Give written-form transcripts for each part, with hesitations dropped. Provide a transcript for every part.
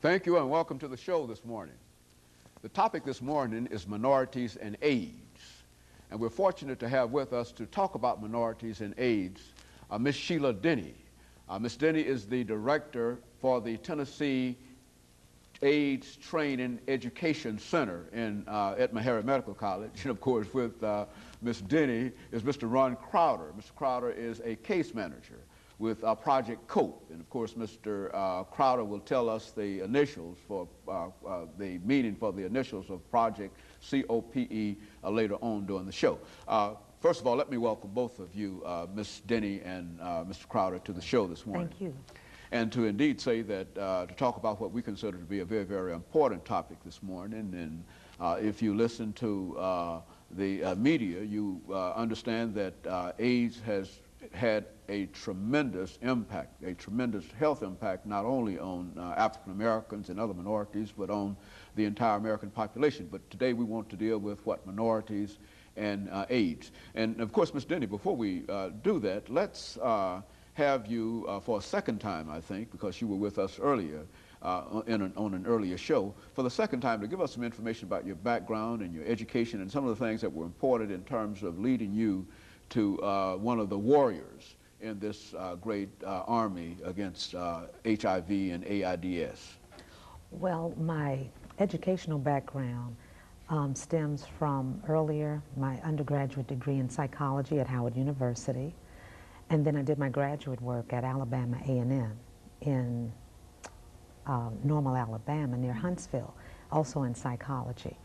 Thank you and welcome to the show this morning. The topic this morning is minorities and AIDS. And we're fortunate to have with us to talk about minorities and AIDS, Ms. Sheila Dennie. Ms. Dennie is the director for the Tennessee AIDS Training Education Center at Meharry Medical College. And of course, with Ms. Dennie is Mr. Ron Crowder. Mr. Crowder is a case manager with Project COPE. And of course, Mr. Crowder will tell us the initials for the meaning for the initials of Project COPE later on during the show. First of all, let me welcome both of you, Ms. Dennie and Mr. Crowder, to the show this morning. Thank you. And to indeed say that, to talk about what we consider to be a very, very important topic this morning. And if you listen to the media, you understand that AIDS has had a tremendous impact, a tremendous health impact, not only on African Americans and other minorities, but on the entire American population. But today we want to deal with what minorities and AIDS. And of course, Ms. Dennie, before we do that, let's have you for a second time, I think, because you were with us earlier on an earlier show, for the second time to give us some information about your background and your education and some of the things that were important in terms of leading you to one of the warriors in this great army against HIV and AIDS. Well, my educational background stems from earlier my undergraduate degree in psychology at Howard University, and then I did my graduate work at Alabama A&M in Normal, Alabama, near Huntsville, also in psychology.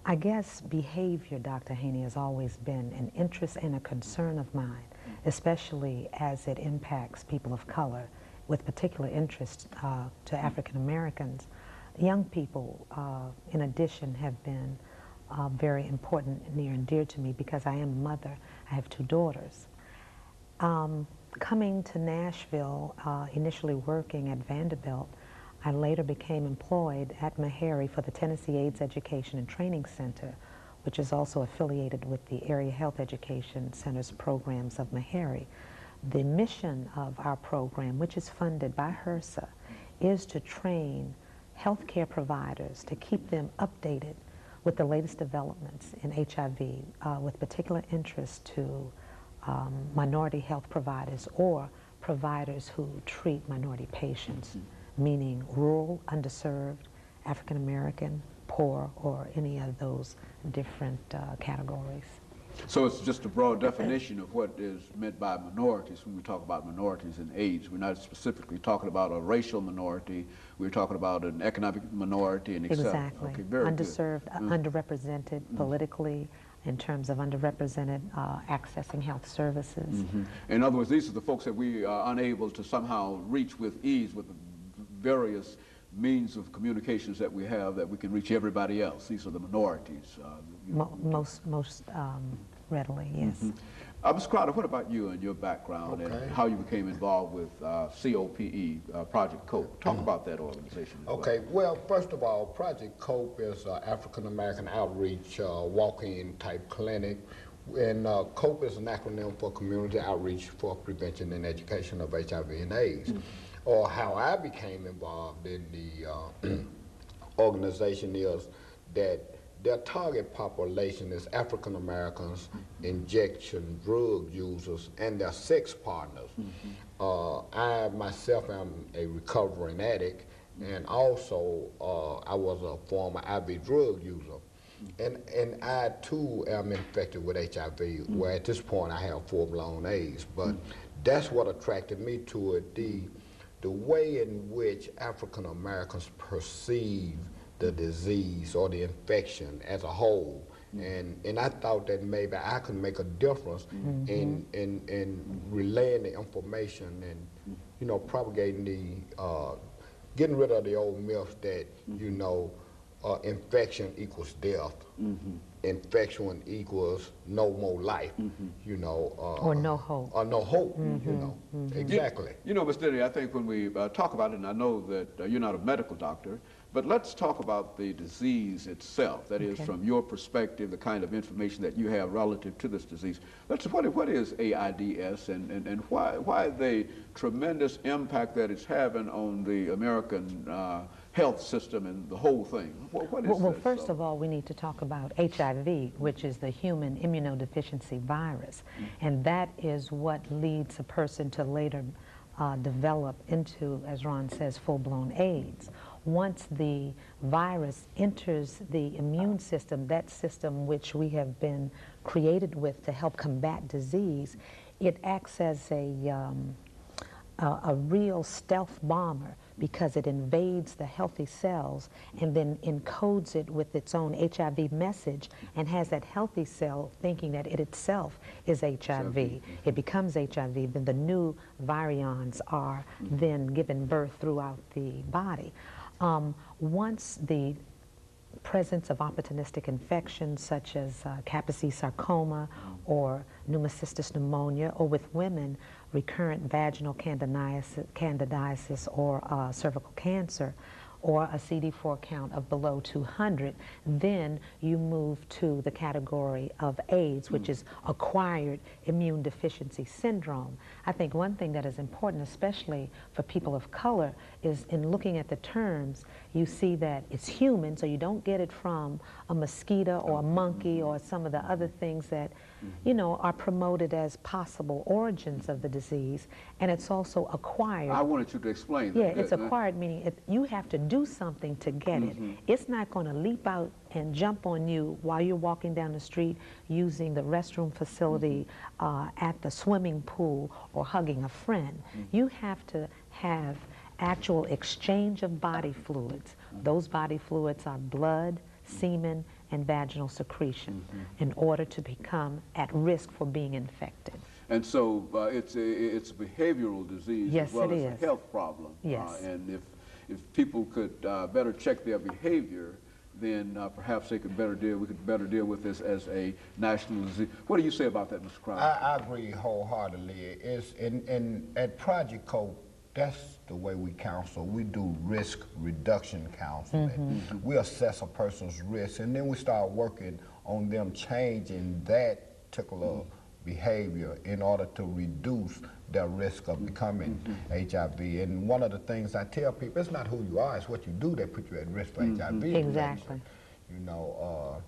I guess behavior, Dr. Haney, has always been an interest and a concern of mine, especially as it impacts people of color, with particular interest to African Americans. Young people, in addition, have been very important, near and dear to me, because I am a mother. I have 2 daughters. Coming to Nashville, initially working at Vanderbilt, I later became employed at Meharry for the Tennessee AIDS Education and Training Center, which is also affiliated with the Area Health Education Center's programs of Meharry. The mission of our program, which is funded by HRSA, is to train healthcare providers to keep them updated with the latest developments in HIV, with particular interest to minority health providers or providers who treat minority patients, meaning rural, underserved, African American, poor, or any of those different categories. So it's just a broad definition of what is meant by minorities when we talk about minorities and AIDS. We're not specifically talking about a racial minority. We're talking about an economic minority and etc. Exactly. Okay, very underserved, good. Underrepresented politically, in terms of underrepresented accessing health services. In other words, these are the folks that we are unable to somehow reach with ease with the various means of communications that we have, that we can reach everybody else. These are the minorities. Most readily, yes. Mr. Crowder, what about you and your background and how you became involved with COPE, Project COPE? Talk about that organization. Okay, well, first of all, Project COPE is an African American outreach walk-in type clinic. And COPE is an acronym for Community Outreach for Prevention and Education of HIV and AIDS. Or how I became involved in the organization is that their target population is African Americans, injection drug users, and their sex partners. I myself am a recovering addict, and also I was a former IV drug user. And I too am infected with HIV, where at this point I have full-blown AIDS. But that's what attracted me to it, the way in which African Americans perceive the disease or the infection as a whole. And I thought that maybe I could make a difference in relaying the information and, you know, propagating the, getting rid of the old myth that, you know, infection equals death. Infection equals no more life, you know. Or no hope. Or no hope, you know. Exactly. You know, Ms. Dennie, I think when we talk about it, and I know that you're not a medical doctor, but let's talk about the disease itself. That is, from your perspective, the kind of information that you have relative to this disease. What is AIDS and why the tremendous impact that it's having on the American health system and the whole thing. What is Well, this? first of all, we need to talk about HIV, which is the human immunodeficiency virus. And that is what leads a person to later develop into, as Ron says, full-blown AIDS. Once the virus enters the immune system, that system which we have been created with to help combat disease, it acts as a real stealth bomber, because it invades the healthy cells and then encodes it with its own HIV message and has that healthy cell thinking that it itself is HIV. It becomes HIV, then the new virions are then given birth throughout the body. Once the presence of opportunistic infections such as Kaposi sarcoma or pneumocystis pneumonia, or with women, recurrent vaginal candidiasis or cervical cancer, or a CD4 count of below 200, then you move to the category of AIDS, which is acquired immune deficiency syndrome. I think one thing that is important, especially for people of color, is in looking at the terms, you see that it's human, so you don't get it from a mosquito or a monkey or some of the other things that, you know, are promoted as possible origins of the disease, and it's also acquired. I wanted you to explain that. Yeah, it's acquired, meaning you have to do something to get it. It's not going to leap out and jump on you while you're walking down the street using the restroom facility at the swimming pool or hugging a friend. You have to have actual exchange of body fluids. Those body fluids are blood, semen, and vaginal secretion in order to become at risk for being infected. And so it's a behavioral disease as well as a health problem. Yes. And if people could better check their behavior, then perhaps they could we could better deal with this as a national disease. What do you say about that, Mr. Crowder? I agree wholeheartedly. It's at Project COPE, that's the way we counsel. We do risk reduction counseling. We assess a person's risk, and then we start working on them changing that particular behavior in order to reduce their risk of becoming HIV. And one of the things I tell people, it's not who you are, it's what you do that puts you at risk for HIV. Exactly. You know,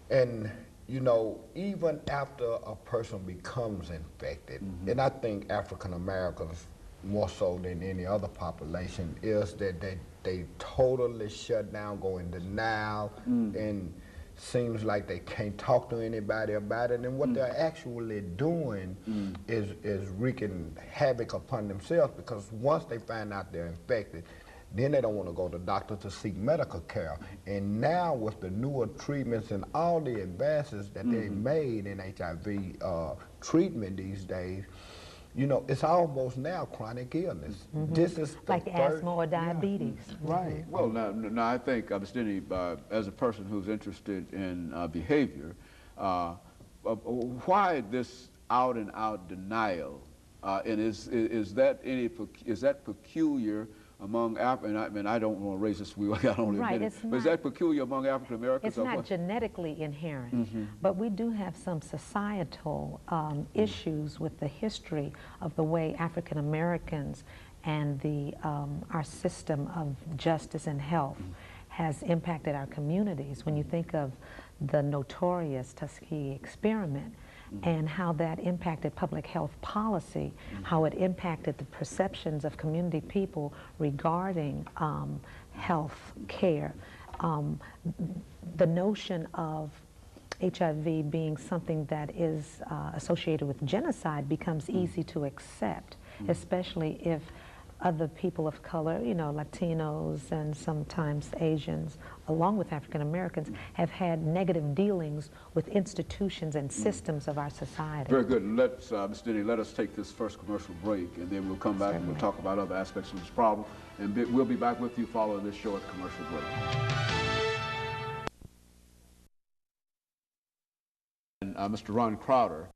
and you know, even after a person becomes infected, and I think African Americans more so than any other population, is that they totally shut down, go in denial, and seems like they can't talk to anybody about it, and what they're actually doing is wreaking havoc upon themselves, because once they find out they're infected, then they don't want to go to the doctor to seek medical care. And now with the newer treatments and all the advances that they've made in HIV treatment these days, you know, it's almost now chronic illness. This is like asthma or diabetes. Right. Well, now I think, Ms. Denny, as a person who's interested in behavior, why this out-and-out denial? And is that peculiar among African? I mean, I don't want to raise this. I got only a minute. But is that peculiar among African Americans? It's not genetically inherent, but we do have some societal issues with the history of the way African Americans and our system of justice and health has impacted our communities. When you think of the notorious Tuskegee experiment, and how that impacted public health policy, how it impacted the perceptions of community people regarding health care. The notion of HIV being something that is associated with genocide becomes easy to accept, especially if other people of color, you know, Latinos and sometimes Asians, along with African Americans, have had negative dealings with institutions and systems of our society. Very good. Let's, Ms. Denny, let us take this first commercial break, and then we'll come back and we'll talk about other aspects of this problem. And we'll be back with you following this short commercial break. And Mr. Ron Crowder